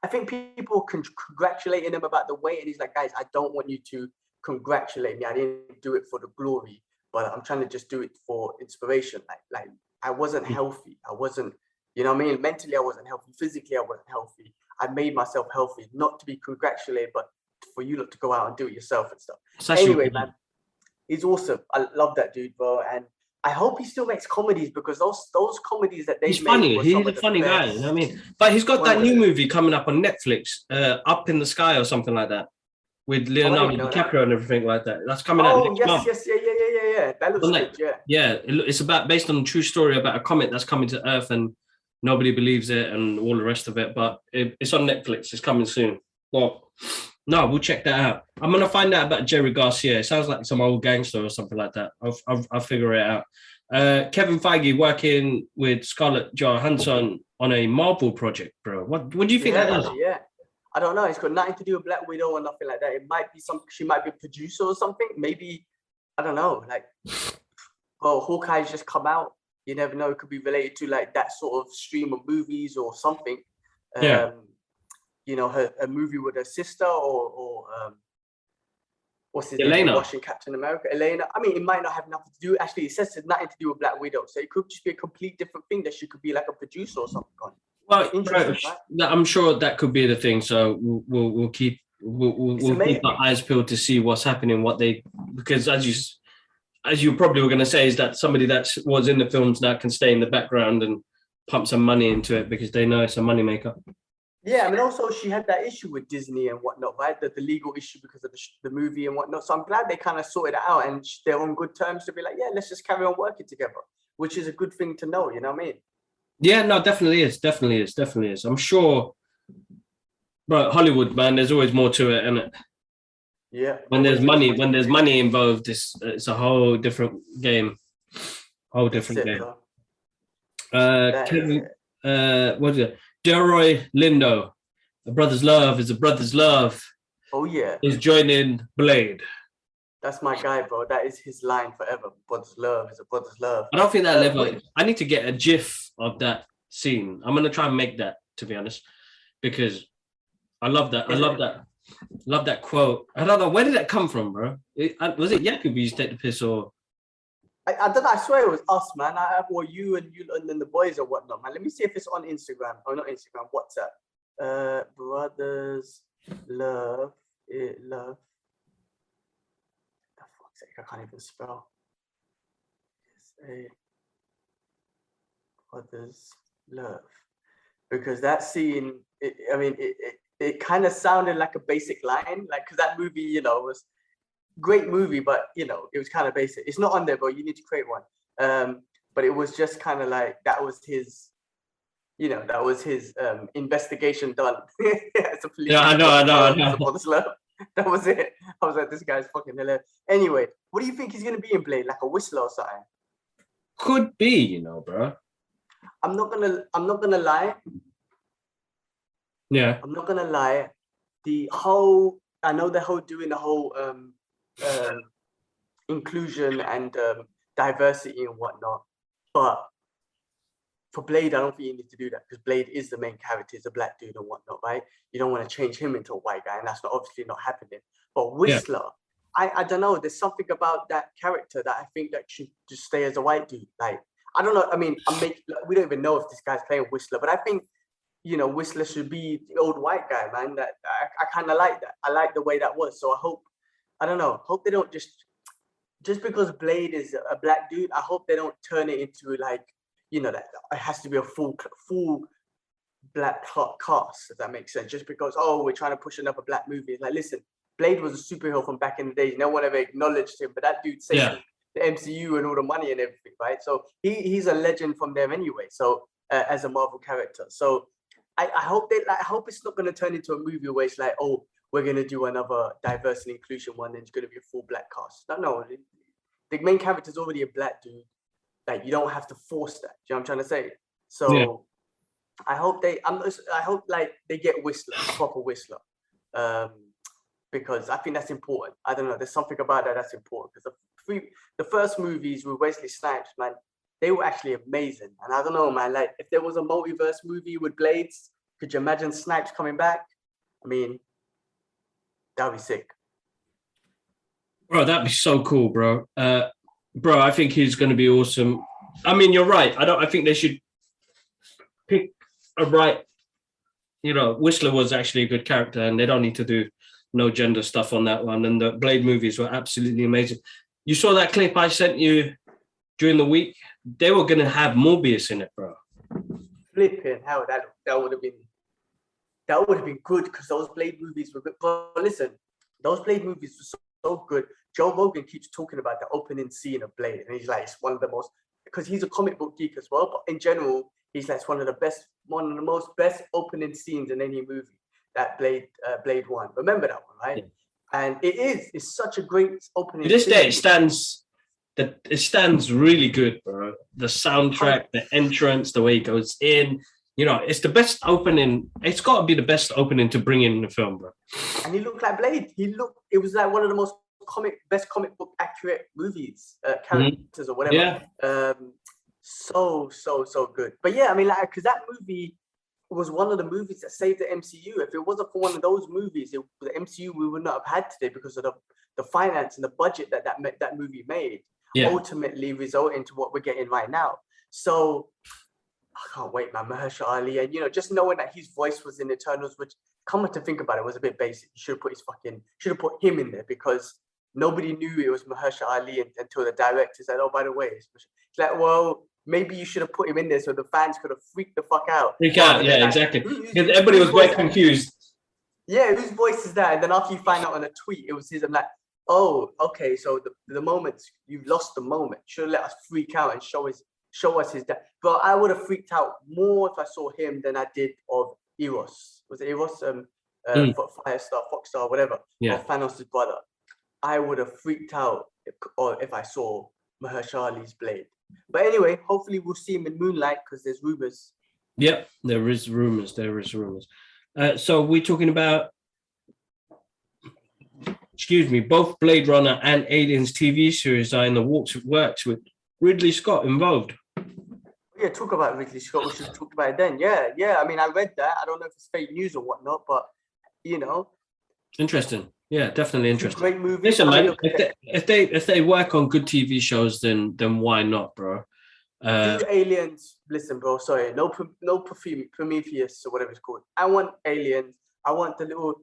I think people congratulating him about the weight, and he's like, guys, I don't want you to congratulate me. I didn't do it for the glory, but I'm trying to just do it for inspiration. Like I wasn't healthy. I wasn't, you know what I mean? Mentally, I wasn't healthy. Physically, I wasn't healthy. I made myself healthy, not to be congratulated, but for you lot to go out and do it yourself and stuff. It's actually Anyway, man, he's awesome. I love that dude, bro. And I hope he still makes comedies because those comedies that they he's made funny. were He's some a of the funny guy. best. You know what I mean? But he's got One that of new the- movie coming up on Netflix, Up in the Sky or something like that, with Leonardo know DiCaprio and everything like that. That's coming out Oh next month. yes, yeah. That looks Wasn't good. it? Yeah. It's based on a true story about a comet that's coming to Earth and nobody believes it and all the rest of it. But it's on Netflix. It's coming soon. Well, no, we'll check that out. I'm gonna find out about Jerry Garcia. It sounds like some old gangster or something like that. I'll figure it out. Kevin Feige working with Scarlett Johansson on a Marvel project, bro. What do you think that is? Yeah. I don't know. It's got nothing to do with Black Widow or nothing like that. It might be she might be a producer or something. Maybe, I don't know. Like, oh, Hawkeye's just come out. You never know. It could be related to like that sort of stream of movies or something. Yeah. You know, a movie with her sister or what's his Elena. name? Watching Captain America, Elena. I mean, it might not have nothing to do. Actually, it says it's nothing to do with Black Widow, so it could just be a complete different thing that she could be like a producer or something on. Well, Interesting, right? I'm sure that could be the thing. So we'll keep keep our eyes peeled to see what's happening. Because as you probably were going to say, is that somebody that was in the films now can stay in the background and pump some money into it because they know it's a moneymaker. Yeah, I mean, also she had that issue with Disney and whatnot, right? The legal issue because of the movie and whatnot. So I'm glad they kind of sorted it out and they're on good terms to be like, yeah, let's just carry on working together, which is a good thing to know. You know what I mean? Yeah, no, definitely is. I'm sure, but Hollywood, man, there's always more to it, isn't it? Yeah. When there's money involved, it's a whole different game. Whole different game. Kevin, what is it? Delroy Lindo, a brother's love is a brother's love. Oh yeah. Is joining Blade. That's my guy, bro. That is his line forever. Brother's love is a brother's love. I don't think that level. I need to get a GIF of that scene. I'm gonna try and make that, to be honest, because I love that. Love that quote. I don't know, where did that come from, bro? Was it Yaku who used to take the piss or? I don't know. I swear it was us, man. Or you and then the boys or whatnot, man. Let me see if it's on Instagram. Oh, not Instagram. WhatsApp. Brothers love it. Love. For fuck's sake, I can't even spell. Brothers love, because that scene. It kind of sounded like a basic line, like because that movie, you know, was. Great movie, but you know, it was kind of basic. It's not on there, but you need to create one. But it was just kind of like that was his investigation done. I know. That was it. I was like, this guy's fucking hilarious. Anyway, what do you think he's gonna be in Blade? Like a whistler or something? Could be, you know, bro. I'm not gonna lie. Yeah. I'm not gonna lie. I know the whole doing the whole inclusion and diversity and whatnot, but for Blade, I don't think you need to do that because Blade is the main character, is a black dude and whatnot, right? You don't want to change him into a white guy, and that's obviously not happening. But Whistler, I don't know. There's something about that character that I think that should just stay as a white dude. Like, I don't know. I mean, we don't even know if this guy's playing Whistler, but I think, you know, Whistler should be the old white guy, man. That I kind of like that. I like the way that was. So I don't know. Hope they don't just because Blade is a black dude. I hope they don't turn it into like, you know, that it has to be a full black cast, if that makes sense. Just because we're trying to push another black movie. It's like, listen, Blade was a superhero from back in the days. No one ever acknowledged him, but that dude saved the MCU and all the money and everything, right? So he's a legend from there anyway. So as a Marvel character, so. I hope I hope it's not going to turn into a movie where it's like, oh, we're going to do another diversity and inclusion one, and it's going to be a full black cast. No, the main character is already a black dude. Like, you don't have to force that. Do you know what I'm trying to say? So I hope like they get Whistler, a proper Whistler, because I think that's important. I don't know. There's something about that's important because the first movies with Wesley Snipes, man. They were actually amazing. And I don't know, man, like if there was a multiverse movie with Blades, could you imagine Snipes coming back? I mean, that'd be sick. Bro, that'd be so cool, bro. Bro, I think he's going to be awesome. I mean, you're right. I think they should pick a right, you know, Whistler was actually a good character and they don't need to do no gender stuff on that one. And the Blade movies were absolutely amazing. You saw that clip I sent you during the week? They were going to have Morbius in it, bro. Flipping hell, that would have been good because those Blade movies were good. But listen, those Blade movies were so good. Joe Rogan keeps talking about the opening scene of Blade, and he's like, it's one of the most, because he's a comic book geek as well. But in general, he's like, it's one of the most best opening scenes in any movie. That Blade 1. Remember that one, right? Yeah. And it's such a great opening. To this day, it stands really good, bro. The soundtrack, the entrance, the way it goes in. You know, it's the best opening. It's got to be the best opening to bring in the film, bro. And he looked like Blade. It was like one of the most best comic book accurate movies, characters or whatever. Yeah. So good. But yeah, I mean, like, because that movie was one of the movies that saved the MCU. If it wasn't for one of those movies, the MCU we would not have had today because of the finance and the budget that movie made. Yeah. Ultimately resulting to what we're getting right now. So I can't wait, man. Mahershala Ali, and just knowing that his voice was in Eternals, which, come to think about it, was a bit basic. You should have put him in there because nobody knew it was Mahershala Ali until the director said, "Oh, by the way," it's like, well, maybe you should have put him in there so the fans could have freaked the fuck out. Yeah, exactly. Because everybody was very confused. Yeah, whose voice is that? And then after you find out on a tweet, it was his. I'm like, oh, okay. So the moment you've lost the moment, should have let us freak out and show us his dad. But I would have freaked out more if I saw him than I did of Eros. Was it Eros? Firestar, Foxstar, whatever. Yeah. Or Thanos' brother. I would have freaked out if I saw Mahershala Ali's Blade. But anyway, hopefully we'll see him in Moonlight because there's rumors. Yeah, there is rumors. So we're talking about, both Blade Runner and Aliens TV series are in the works with Ridley Scott involved. Yeah, talk about Ridley Scott. We should talk about it then. Yeah. I mean, I read that. I don't know if it's fake news or whatnot, but interesting. Yeah, definitely interesting. Great movie. Listen, man, if they work on good TV shows, then why not, bro? Do Aliens. Listen, bro. Sorry, no Prometheus or whatever it's called. I want Aliens. I want the little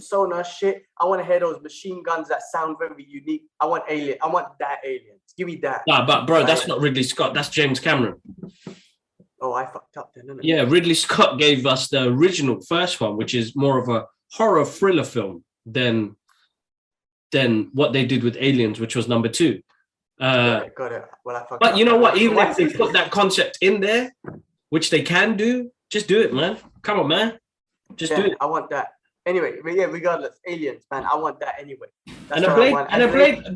sonar shit. I want to hear those machine guns that sound very unique. I want Alien. I want that Aliens. Give me that. Nah, but bro, that's not Ridley Scott. That's James Cameron. Oh, I fucked up then, didn't I? Yeah, Ridley Scott gave us the original first one, which is more of a horror thriller film than what they did with Aliens, which was number 2. Got it. Well, I fucked but up. you know what? Even if they put that concept in there, which they can do, just do it, man. Come on, man. Just do it. I want that. Anyway, yeah, regardless, Aliens, man, I want that anyway.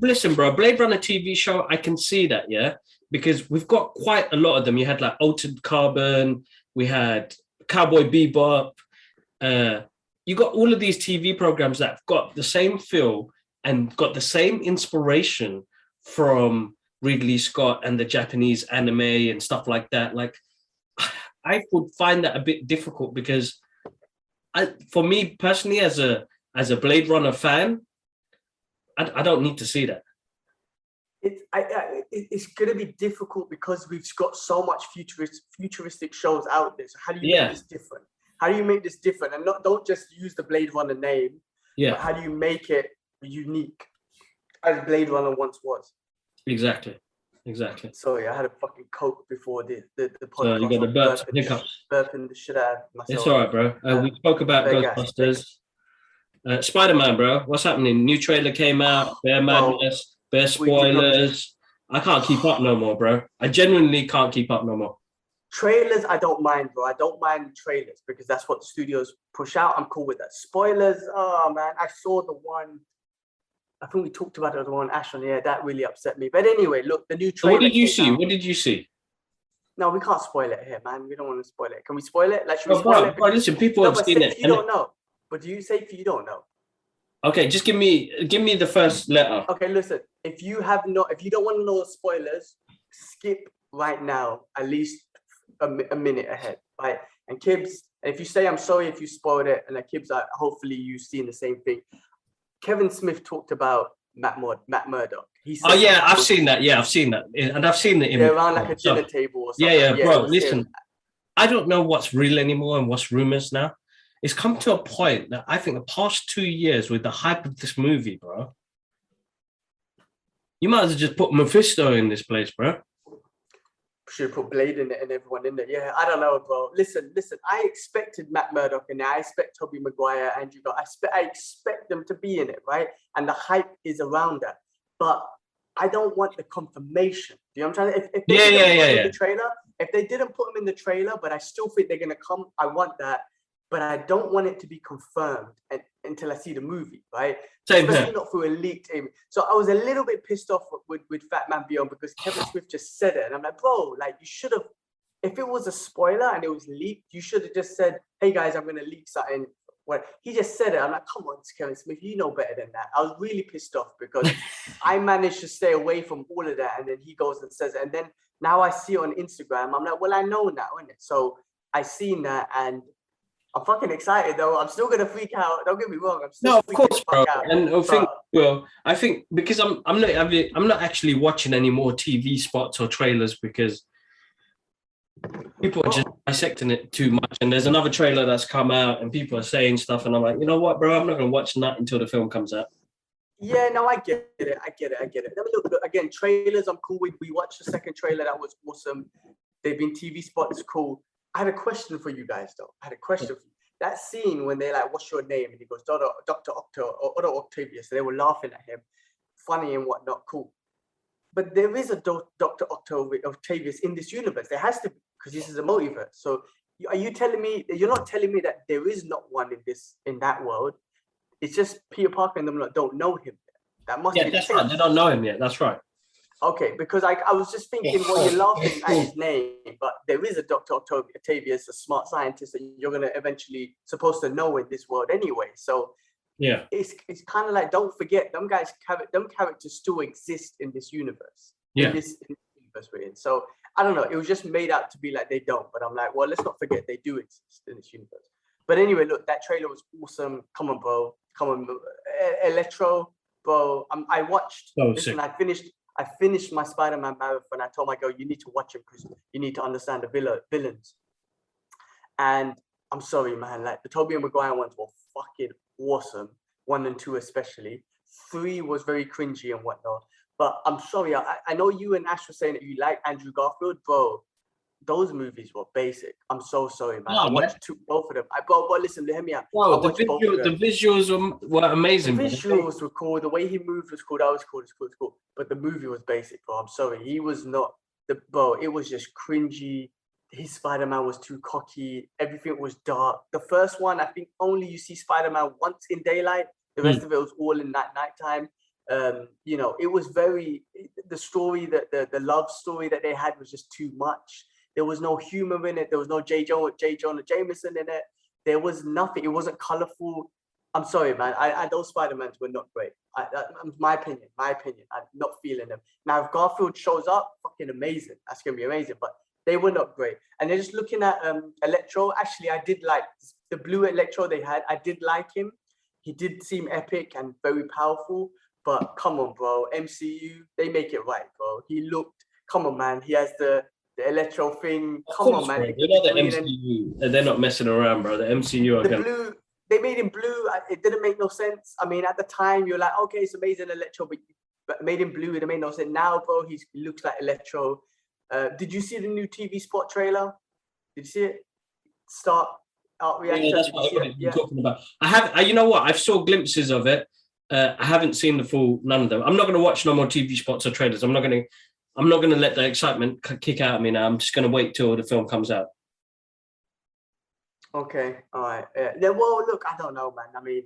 Listen, bro, Blade Runner TV show, I can see that, yeah, because we've got quite a lot of them. You had like Altered Carbon, we had Cowboy Bebop. You got all of these TV programs that have got the same feel and got the same inspiration from Ridley Scott and the Japanese anime and stuff like that. Like, I would find that a bit difficult because for me personally, as a Blade Runner fan, I don't need to see that. It's going to be difficult because we've got so much futuristic shows out there. So how do you make this different? How do you make this different? And don't just use the Blade Runner name. Yeah. But how do you make it unique as Blade Runner once was? Exactly. Sorry, I had a fucking Coke before the podcast. You got the burps, hiccups. Burping the shit out of myself. It's all right, bro. We spoke about Ghostbusters. Spider-Man, bro. What's happening? New trailer came out. Bear madness. Bear spoilers. I can't keep up no more, bro. I genuinely can't keep up no more. Trailers, I don't mind, bro. I don't mind trailers because that's what the studios push out. I'm cool with that. Spoilers, oh, man. I saw the one. I think we talked about it, the one Ash on the air. That really upset me. But anyway, look, the new trailer. What did you see? What did you see? No, we can't spoil it here, man. We don't want to spoil it. Can we spoil it? Like, should we spoil it? Bro, listen, people have seen it. You don't know. But do you say you don't know? Okay, just give me the first letter. Okay, listen. If you don't want to know the spoilers, skip right now, at least a minute ahead, right? And Kibbs, if you say I'm sorry if you spoiled it, and Kibbs, hopefully you've seen the same thing. Kevin Smith talked about Matt Murdock. I've seen that. Yeah, I've seen that, and I've seen it around like a dinner table or something. Yeah, bro. Listen, I don't know what's real anymore and what's rumors now. it's come to a point that I think the past 2 years with the hype of this movie, bro, you might as well just put Mephisto in this place, bro. Should put Blade in it and everyone in there. Yeah, I don't know, bro. Listen. I expected Matt Murdock in there. I expect Tobey Maguire, Andrew Garfield. I expect them to be in it, right? And the hype is around that. But I don't want the confirmation. Do you know what I'm trying to? If they didn't put him in the trailer, if they didn't put him in the trailer, but I still think they're gonna come. I want that, but I don't want it to be confirmed until I see the movie, right? Especially not through a leaked image. So I was a little bit pissed off with Fat Man Beyond because Kevin Smith just said it, and I'm like, bro, like you should have. If it was a spoiler and it was leaked, you should have just said, "Hey guys, I'm gonna leak something." What he just said it, I'm like, come on, Kevin Smith, you know better than that. I was really pissed off because I managed to stay away from all of that, and then he goes and says it, and then now I see it on Instagram. I'm like, well, I know now, isn't it? So I seen that, and I'm fucking excited though. I'm still gonna freak out. Don't get me wrong. I'm still of course, bro. And I think because I'm not actually watching any more TV spots or trailers because people are just dissecting it too much. And there's another trailer that's come out and people are saying stuff, and I'm like, you know what, bro? I'm not gonna watch that until the film comes out. Yeah, no, I get it. Let me look again. Trailers, I'm cool with. We watched the second trailer. That was awesome. They've been TV spots, cool. I had a question for you guys, though. That scene when they're like, what's your name? And he goes, Dr. Otto Octavius. They were laughing at him, funny and whatnot, cool. But there is a Dr. Octavius in this universe. There has to be, because this is a multiverse. So are you telling me, you're not telling me that there is not one in that world? It's just Peter Parker and them don't know him. That must be that's right. They don't know him yet. That's right. Okay, because I was just thinking, well, you're laughing at his name, but there is a Dr. Octavius, a smart scientist that you're going to eventually supposed to know in this world anyway. So yeah, it's kind of like, don't forget, them characters still exist in this universe. Yeah. In this universe we're in. So I don't know. It was just made out to be like they don't, but I'm like, well, let's not forget they do exist in this universe. But anyway, look, that trailer was awesome. Come on, bro. Come on, Electro, bro. I watched. Listen, I finished my Spider-Man marathon. I told my girl, you need to watch him because you need to understand the villains. And I'm sorry, man. Like the Tobey Maguire ones were fucking awesome. 1 and 2 especially. 3 was very cringy and whatnot. But I'm sorry. I know you and Ash were saying that you like Andrew Garfield, bro. Those movies were basic. I'm so sorry, man. I watched both of them. But listen, hear me out. Bro, the visuals were amazing. The visuals were cool. The way he moved was cool. That was cool. It's cool. But the movie was basic, bro. I'm sorry. He was not bro. It was just cringy. His Spider-Man was too cocky. Everything was dark. The first one, I think only you see Spider-Man once in daylight. The rest of it was all in nighttime. It was the story the love story that they had was just too much. There was no humor in it. There was no J. Jonah Jameson in it. There was nothing. It wasn't colorful. I'm sorry, man. Those Spider-Mans were not great. My opinion. I'm not feeling them. Now, if Garfield shows up, fucking amazing. That's going to be amazing. But they were not great. And they're just looking at Electro. Actually, I did like the blue Electro they had. I did like him. He did seem epic and very powerful. But come on, bro. MCU, they make it right, bro. Come on, man. He has the Electro thing. Come on, man. You know the MCU. They're not messing around, bro. The MCU are blue. They made him blue. It didn't make no sense. I mean, at the time, you're like, okay, it's amazing Electro, but made him blue. It made no sense. Now, bro, he looks like Electro. Did you see the new TV spot trailer? Did you see it? Art reactor. Yeah, that's what I'm talking about. You know what? I've saw glimpses of it. I haven't seen the full, none of them. I'm not going to watch no more TV spots or trailers. I'm not going to let the excitement kick out of me now. I'm just going to wait till the film comes out. Okay, all right. Yeah, well, look, I don't know, man. I mean,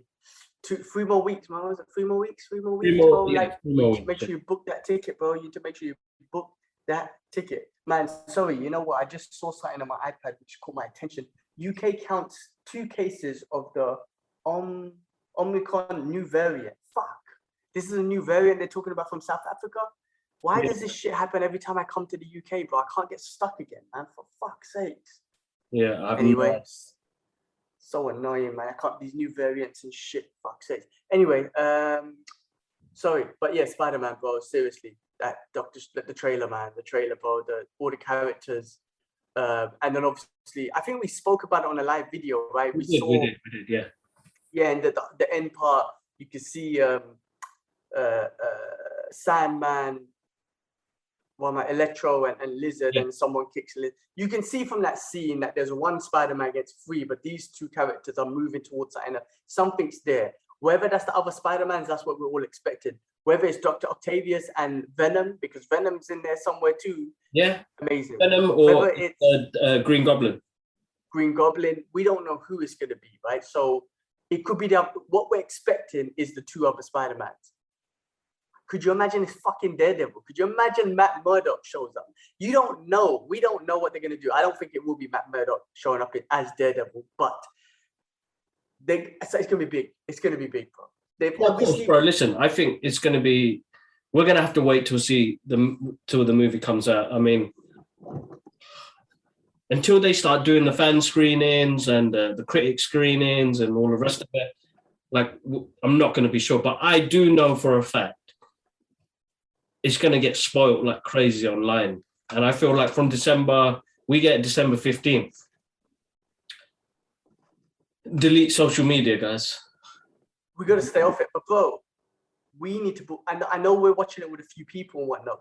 3 more weeks, man. Was it 3 more weeks? 3 more weeks, bro. Make sure you book that ticket, bro. You need to make sure you book that ticket. Man, sorry, you know what? I just saw something on my iPad which caught my attention. UK counts 2 cases of the Omicron new variant. Fuck. This is a new variant they're talking about from South Africa. Why does this shit happen every time I come to the UK, bro? I can't get stuck again, man. For fuck's sakes. Yeah. Anyway, so annoying, man. I can't, these new variants and shit. Fuck's sakes. Anyway, sorry, but yeah, Spider-Man, bro. Seriously, the trailer, man. The trailer, bro. All the characters. And then obviously, I think we spoke about it on a live video, right? We did, yeah. Yeah, and the end part, you can see Sandman, Electro and Lizard, and someone kicks Lizard. You can see from that scene that there's one Spider-Man against three, but these two characters are moving towards that, and something's there. Whether that's the other Spider-Mans, that's what we're all expecting. Whether it's Dr. Octavius and Venom, because Venom's in there somewhere too. Yeah. Amazing. Venom or whether it's Green Goblin. Green Goblin, we don't know who it's going to be, right? So it could be what we're expecting is the two other Spider-Mans. Could you imagine it's fucking Daredevil? Could you imagine Matt Murdock shows up? You don't know. We don't know what they're going to do. I don't think it will be Matt Murdock showing up as Daredevil, but it's going to be big. It's going to be big, bro. Of course, bro. Listen, I think it's going to be. We're going to have to wait till the movie comes out. I mean, until they start doing the fan screenings and the critic screenings and all the rest of it, like, I'm not going to be sure. But I do know for a fact it's going to get spoiled like crazy online. And I feel like from December, we get December 15th. Delete social media, guys. We got to stay off it. But, bro, we need to... I know we're watching it with a few people and whatnot,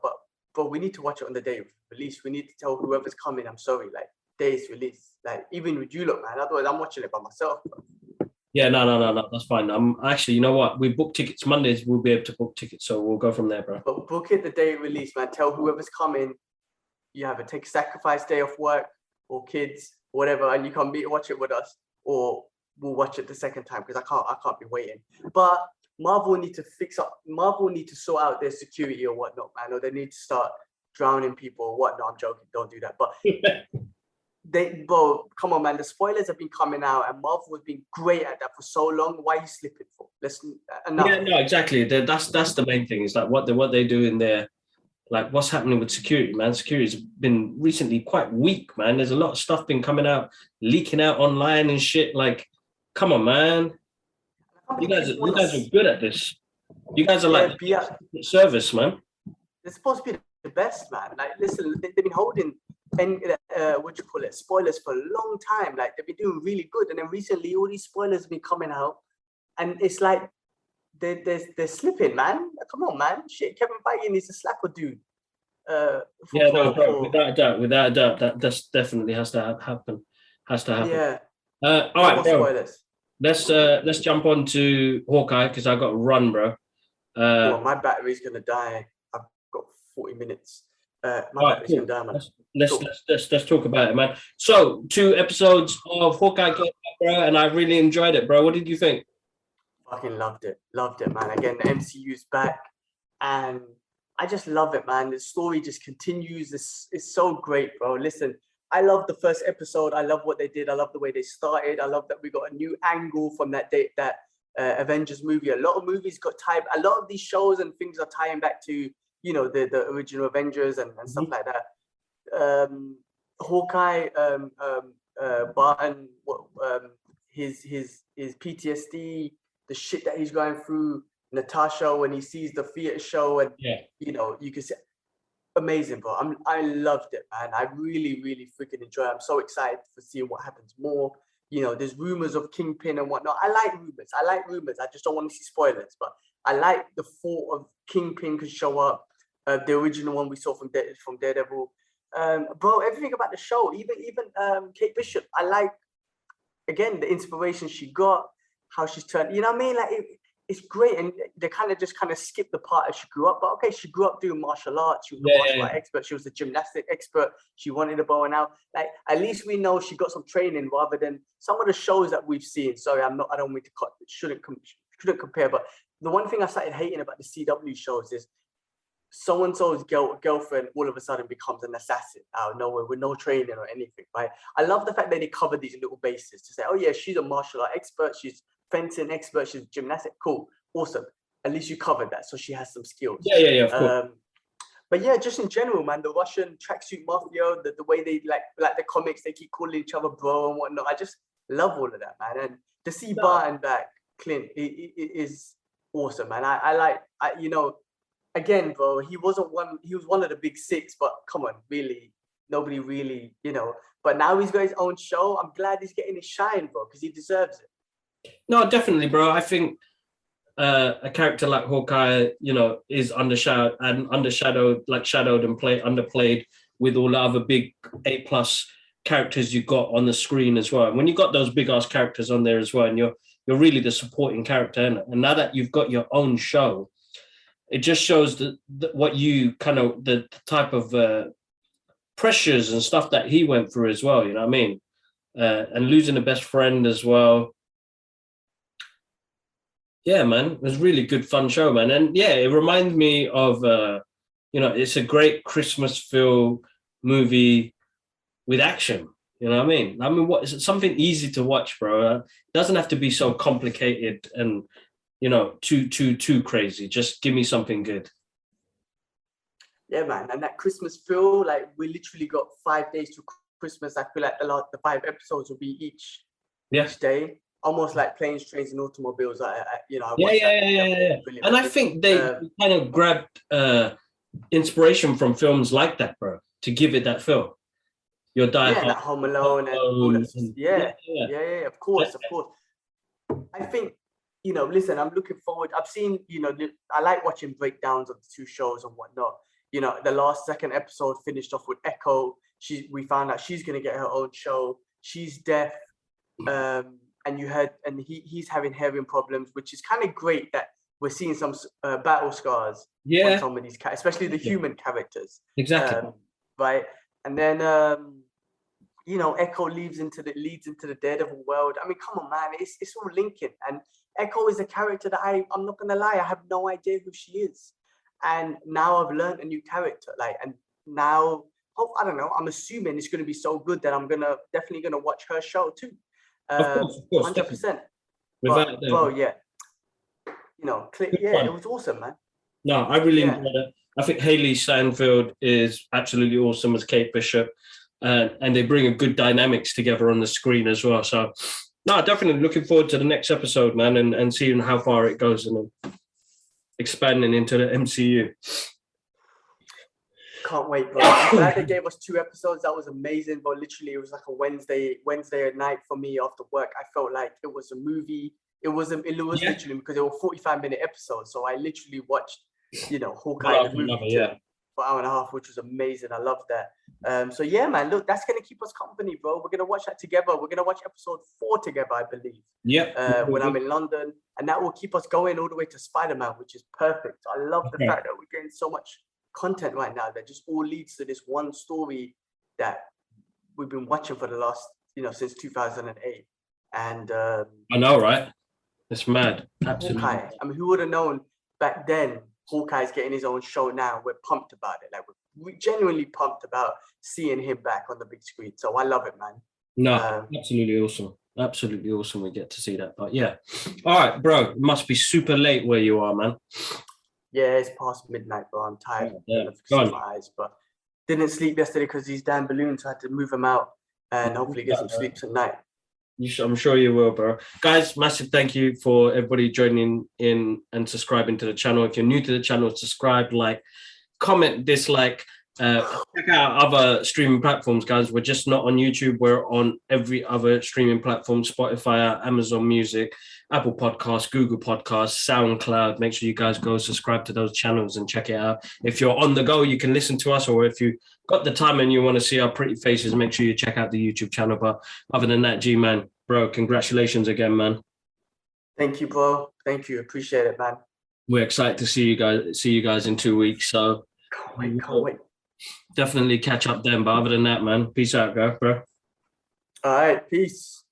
but we need to watch it on the day of release. We need to tell whoever's coming, I'm sorry, like, day's release. Like, even with you lot, man. Otherwise, I'm watching it by myself, bro. Yeah, no, that's fine. Actually, you know what? We book tickets Mondays. We'll be able to book tickets, so we'll go from there, bro. But book it the day of release, man. Tell whoever's coming, you have to take a sacrifice day off work or kids, whatever, and you come watch it with us, or we'll watch it the second time because I can't be waiting. But Marvel need to sort out their security or whatnot, man, or they need to start drowning people or whatnot. I'm joking. Don't do that. But come on, man. The spoilers have been coming out, and Marvel has been great at that for so long. Why are you slipping for? Enough. Yeah, no, exactly. That's the main thing. Is like what they do in there, like what's happening with security, man. Security's been recently quite weak, man. There's a lot of stuff been coming out, leaking out online and shit. Like, come on, man. You guys are good at this. You guys are like service, man. They're supposed to be the best, man. Like, listen, they've been holding spoilers for a long time. Like, they've been doing really good, and then recently all these spoilers have been coming out, and it's like they're slipping, man. Come on, man. Shit, Kevin Feige needs to slap a dude. Without a doubt, that definitely has to happen. Yeah. All right, bro. Spoilers. Let's jump on to Hawkeye because I got to run, bro. My battery's gonna die. I've got 40 minutes. Battery's gonna die, man. Let's talk about it, man. So 2 episodes of Hawkeye came out, bro, and I really enjoyed it, bro. What did you think? Fucking loved it, man. Again, the MCU's back, and I just love it, man. The story just continues. It's so great, bro. Listen, I love the first episode. I love what they did. I love the way they started. I love that we got a new angle from that Avengers movie. A lot of movies got tied. A lot of these shows and things are tying back to, you know, the original Avengers and stuff like that. Hawkeye, Barton, his PTSD, the shit that he's going through. Natasha, when he sees the theater show, and you know, you can see. Amazing, bro. I loved it, man. I really, really freaking enjoy it. I'm so excited for seeing what happens more. You know, there's rumors of Kingpin and whatnot. I like rumors. I just don't want to see spoilers, but I like the thought of Kingpin could show up. The original one we saw from Daredevil. Bro, everything about the show, even Kate Bishop. I like, again, the inspiration she got, how she's turned. You know what I mean? Like, it's great, and they kind of skip the part as she grew up. But okay, she grew up doing martial arts. She was a martial art expert. She was a gymnastic expert. She wanted a bow and arrow. Like, at least we know she got some training rather than some of the shows that we've seen. Sorry, I don't mean to cut. Shouldn't compare. But the one thing I started hating about the CW shows is so and so's girlfriend all of a sudden becomes an assassin out of nowhere with no training or anything. Right? I love the fact that they cover these little bases to say, oh yeah, she's a martial art expert. She's fencing expert, she's gymnastic, cool, awesome. At least you covered that, so she has some skills. Yeah, of course. But yeah, just in general, man, the Russian tracksuit mafia, the way they like the comics, they keep calling each other bro and whatnot. I just love all of that, man. And to see Barton back, Clint, it is awesome, man. I you know, again, bro, he was one of the big 6, but come on, really, nobody really, but now he's got his own show. I'm glad he's getting his shine, bro, because he deserves it. No, definitely, bro. I think a character like Hawkeye, is undershadowed and underplayed with all the other big A+ characters you got on the screen as well. And when you got those big ass characters on there as well, and you're really the supporting character, and now that you've got your own show, it just shows what you kind of the type of pressures and stuff that he went through as well. You know what I mean? And losing a best friend as well. Yeah, man, it was a really good, fun show, man. And yeah, it reminded me of, it's a great Christmas film movie with action. You know what I mean? What is it? Something easy to watch, bro. It doesn't have to be so complicated and, too crazy. Just give me something good. Yeah, man. And that Christmas feel, like we literally got 5 days to Christmas. I feel like the 5 episodes will be each day. Almost like planes, trains, and automobiles. Yeah. And I think they kind of grabbed inspiration from films like that, bro, to give it that feel. Your Die Hard, that Home Alone, and all that. Yeah. Of course. I think listen. I'm looking forward. I've seen I like watching breakdowns of the 2 shows and whatnot. The second episode finished off with Echo. We found out she's gonna get her own show. She's deaf. And he's having hearing problems, which is kind of great that we're seeing some battle scars on some of these especially the human characters. Exactly. Right. And then Echo leads into the Daredevil world. I mean, come on, man, it's all linking. And Echo is a character that I'm not gonna lie, I have no idea who she is. And now I've learned a new character. And now I don't know, I'm assuming it's gonna be so good that I'm definitely gonna watch her show too. Of course, 100%. Bro, yeah. It was awesome, man. No, I really enjoyed it. I think Haley Steinfeld is absolutely awesome as Kate Bishop, and they bring a good dynamics together on the screen as well. So, no, definitely looking forward to the next episode, man, and seeing how far it goes and expanding into the MCU. Can't wait, bro. I'm glad they gave us 2 episodes. That was amazing. But literally, it was like a Wednesday at night for me after work. I felt like it was a movie. It was literally because they were 45-minute episodes. So I literally watched, Hawkeye the movie for an hour and a half, which was amazing. I love that. So yeah, man. Look, that's gonna keep us company, bro. We're gonna watch that together. We're gonna watch episode 4 together, I believe. Yeah. When I'm in London, and that will keep us going all the way to Spider-Man, which is perfect. I love the fact that we're getting so much content right now that just all leads to this one story that we've been watching for the last, since 2008. And I know, right? It's mad. Absolutely. Hawkeye. I mean, who would have known back then Hawkeye's getting his own show now? We're pumped about it. Like we're genuinely pumped about seeing him back on the big screen. So I love it, man. No, absolutely awesome. Absolutely awesome we get to see that. But yeah. All right, bro. It must be super late where you are, man. Yeah, it's past midnight, bro. I'm tired. Yeah. My eyes, but didn't sleep yesterday because these damn balloons. I had to move them out and hopefully get some sleep tonight. I'm sure you will, bro. Guys, massive thank you for everybody joining in and subscribing to the channel. If you're new to the channel, subscribe, like, comment, dislike. Check out other streaming platforms, guys. We're just not on YouTube. We're on every other streaming platform: Spotify, Amazon Music, Apple Podcasts, Google Podcasts, SoundCloud. Make sure you guys go subscribe to those channels and check it out. If you're on the go, you can listen to us, or if you got the time and you want to see our pretty faces, make sure you check out the YouTube channel. But other than that, G-Man, bro, congratulations again, man. Thank you, bro. Thank you. Appreciate it, man. We're excited to see you guys in 2 weeks. So can't wait. Definitely catch up then. But other than that, man, peace out, bro. All right, peace.